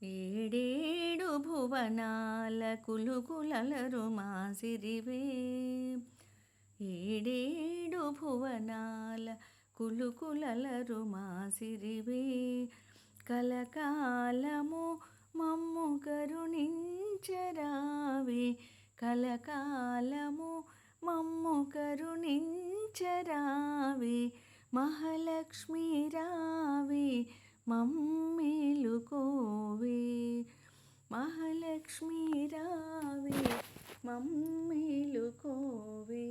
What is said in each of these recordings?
ఏడేడు భువనాల కులుకులలరు మాసిరివే. ఏడేడు భువనాల కులుకులలరు మాసిరివే. కలకాలము మమ్ము కరుణించరావే. కలకాలము మమ్ము కరుణించరావే. మహాలక్ష్మి రావే మమ్మేలుకోవే. మహాలక్ష్మి రావే మమ్మేలుకోవే.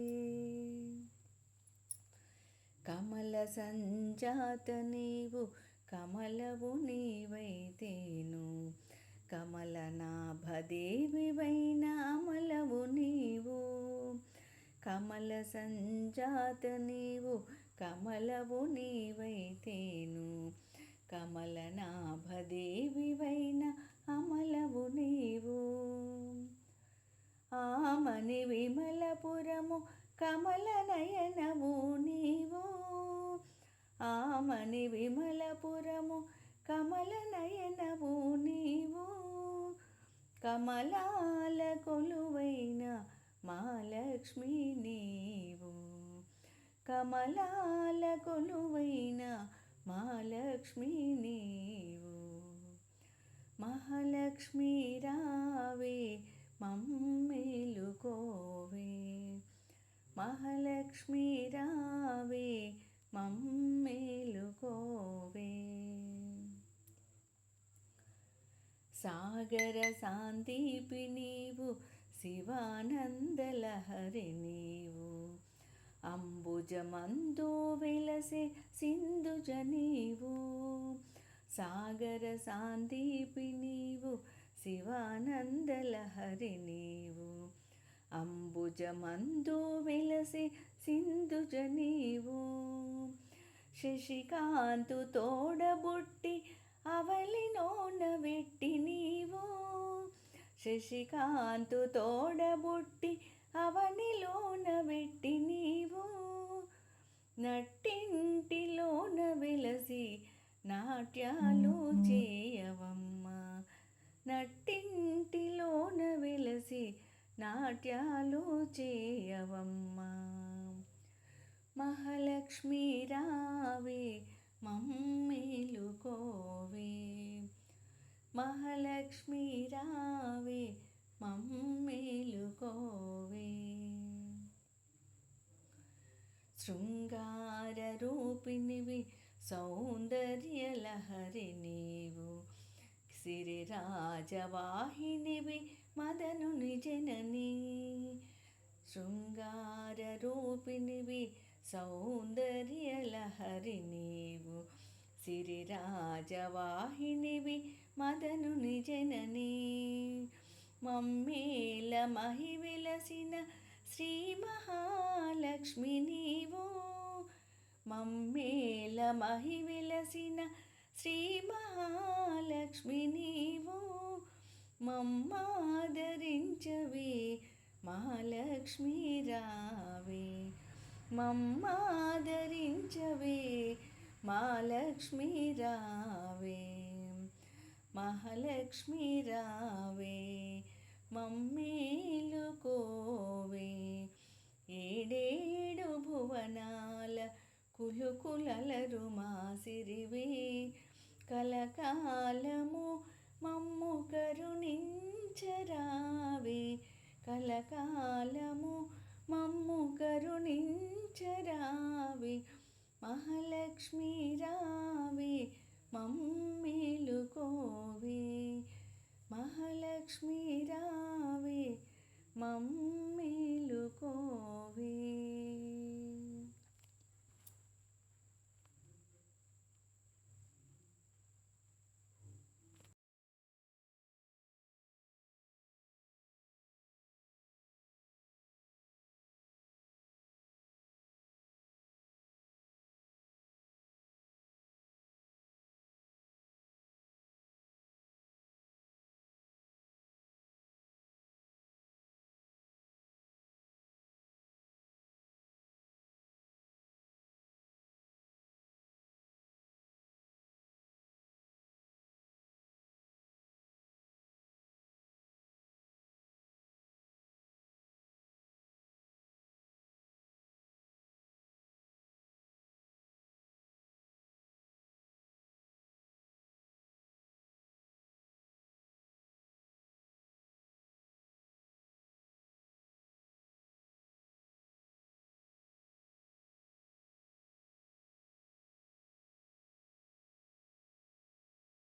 కమల సంజాత నీవు కమలవు నీవైతేను. కమల నాభదేవివైన అమలవు నీవు. కమల సంజాత నీవు కమలవు నీవైతేను. కమల నాభదేవివైన అమలవు నీవు. ఆమని విమలపురము కమల నయనవు నీవు. ఆమని విమలపురము కమల నయనవు నీవు. కమలాల కొలువైన మహాలక్ష్మి నీవు. కమలాల కొలువైన మహాలక్ష్మి నీవు. మహాలక్ష్మి రావే మమ్మేలుకోవే. మహాలక్ష్మి రావే మమ్మేలుకోవే. సాగర శాంతిపి నీవు శివానందలహరి నీవు. అంబుజమందు వెలసే సింధుజ నీవు. సాగర శాంతిపి నీవు శివానందలహరి నీవు. అంబుజమందు వెలసే సింధుజ నీవు. శశికాంతు తోడబుట్టి అవలినోన వెట్టి నీవు. శశికాంతు తోడబుట్టి అవనిలోన వెట్టి నీవు. నట్టింటిలోన వెలసి నాట్యాలు చేయవమ్మ. నట్టింటిలోన వెలసి నాట్యాలు చేయవమ్మ. మహాలక్ష్మి రావే మమ్మేలుకోవే. మహాలక్ష్మి రావే మమ్మేలుకోవే. శృంగార రూపిణివి సౌందర్యలహరి నీవు. సిరిరాజవాహినివి మదనుని జనని. శృంగార రూపిణివి సౌందర్యలహరి నీవు. సిరిరాజవాహినివి మదనుని జనని. మమ్మేల మహి వెలసిన శ్రీ మహాలక్ష్మి నీవు. మమ్మేల మహి వెలసిన శ్రీ మహాలక్ష్మి నీవు. మమ్మాదరించవే మహాలక్ష్మి రావే. మమ్మాదరించవే మహాలక్ష్మి రావే. మహాలక్ష్మి రావే మమ్మేలుకోవే. ఏడేడు భువనాల కులుకులలరు మాసిరివే. కలకాలము మమ్ము కరుణించరావే. కలకాలము మమ్ము కరుణించరావే. మహాలక్ష్మి రావే మమ్మేలుకోవే. మహాలక్ష్మి రావే మమ్మేలుకోవే.